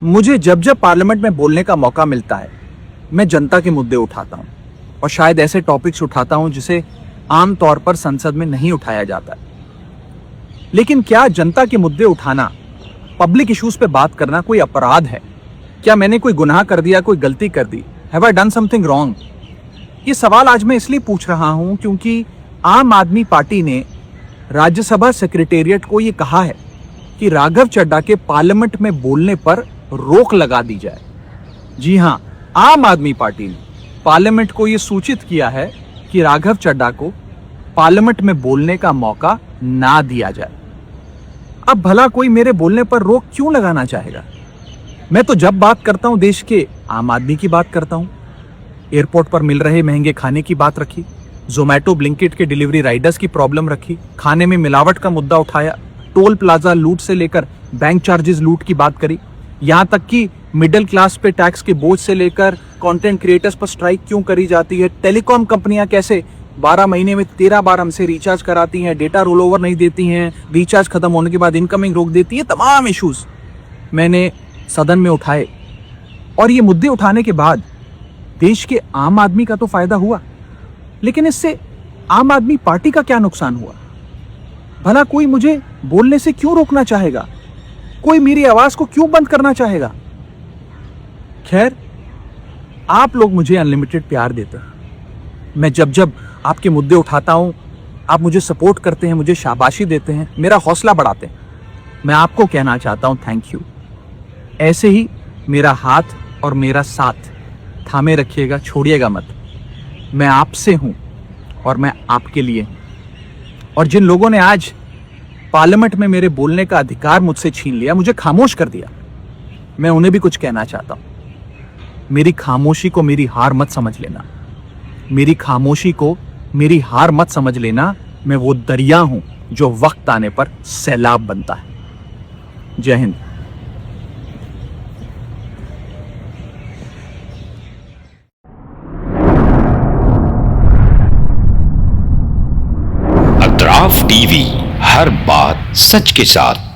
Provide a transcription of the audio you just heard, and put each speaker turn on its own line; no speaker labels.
मुझे जब जब पार्लियामेंट में बोलने का मौका मिलता है मैं जनता के मुद्दे उठाता हूं और शायद ऐसे टॉपिक्स उठाता हूं जिसे आमतौर पर संसद में नहीं उठाया जाता है। लेकिन क्या जनता के मुद्दे उठाना, पब्लिक इश्यूज पे बात करना कोई अपराध है? क्या मैंने कोई गुनाह कर दिया, कोई गलती कर दी? Have I done something wrong? ये सवाल आज मैं इसलिए पूछ रहा हूं क्योंकि आम आदमी पार्टी ने राज्यसभा सेक्रेटेरिएट को ये कहा है कि राघव चड्ढा के पार्लियामेंट में बोलने पर रोक लगा दी जाए। जी हां, आम आदमी पार्टी ने पार्लियामेंट को यह सूचित किया है कि राघव चड्ढा को पार्लियामेंट में बोलने का मौका ना दिया जाए। अब भला कोई मेरे बोलने पर रोक क्यों लगाना चाहेगा? मैं तो जब बात करता हूं देश के आम आदमी की बात करता हूं। एयरपोर्ट पर मिल रहे महंगे खाने की बात रखी, जोमैटो ब्लिंकिट के डिलीवरी राइडर्स की प्रॉब्लम रखी, खाने में मिलावट का मुद्दा उठाया, टोल प्लाजा लूट से लेकर बैंक चार्जेस लूट की बात करी, यहां तक कि मिडिल क्लास पे टैक्स के बोझ से लेकर कंटेंट क्रिएटर्स पर स्ट्राइक क्यों करी जाती है, टेलीकॉम कंपनियां कैसे 12 महीने में 13 बार हमसे रिचार्ज कराती हैं, डेटा रोल ओवर नहीं देती हैं, रिचार्ज खत्म होने के बाद इनकमिंग रोक देती है, तमाम इश्यूज मैंने सदन में उठाए। और ये मुद्दे उठाने के बाद देश के आम आदमी का तो फायदा हुआ, लेकिन इससे आम आदमी पार्टी का क्या नुकसान हुआ? भला कोई मुझे बोलने से क्यों रोकना चाहेगा? कोई मेरी आवाज को क्यों बंद करना चाहेगा? खैर, आप लोग मुझे अनलिमिटेड प्यार देते हैं। मैं जब जब आपके मुद्दे उठाता हूं, आप मुझे सपोर्ट करते हैं, मुझे शाबाशी देते हैं, मेरा हौसला बढ़ाते हैं। मैं आपको कहना चाहता हूं थैंक यू। ऐसे ही मेरा हाथ और मेरा साथ थामे रखिएगा, छोड़िएगा मत। मैं आपसे हूं और मैं आपके लिए हूं। और जिन लोगों ने आज पार्लियामेंट में मेरे बोलने का अधिकार मुझसे छीन लिया, मुझे खामोश कर दिया, मैं उन्हें भी कुछ कहना चाहता हूं। मेरी खामोशी को मेरी हार मत समझ लेना। मेरी खामोशी को मेरी हार मत समझ लेना। मैं वो दरिया हूं जो वक्त आने पर सैलाब बनता है। जय हिंद।
अतराफ टीवी, हर बात सच के साथ।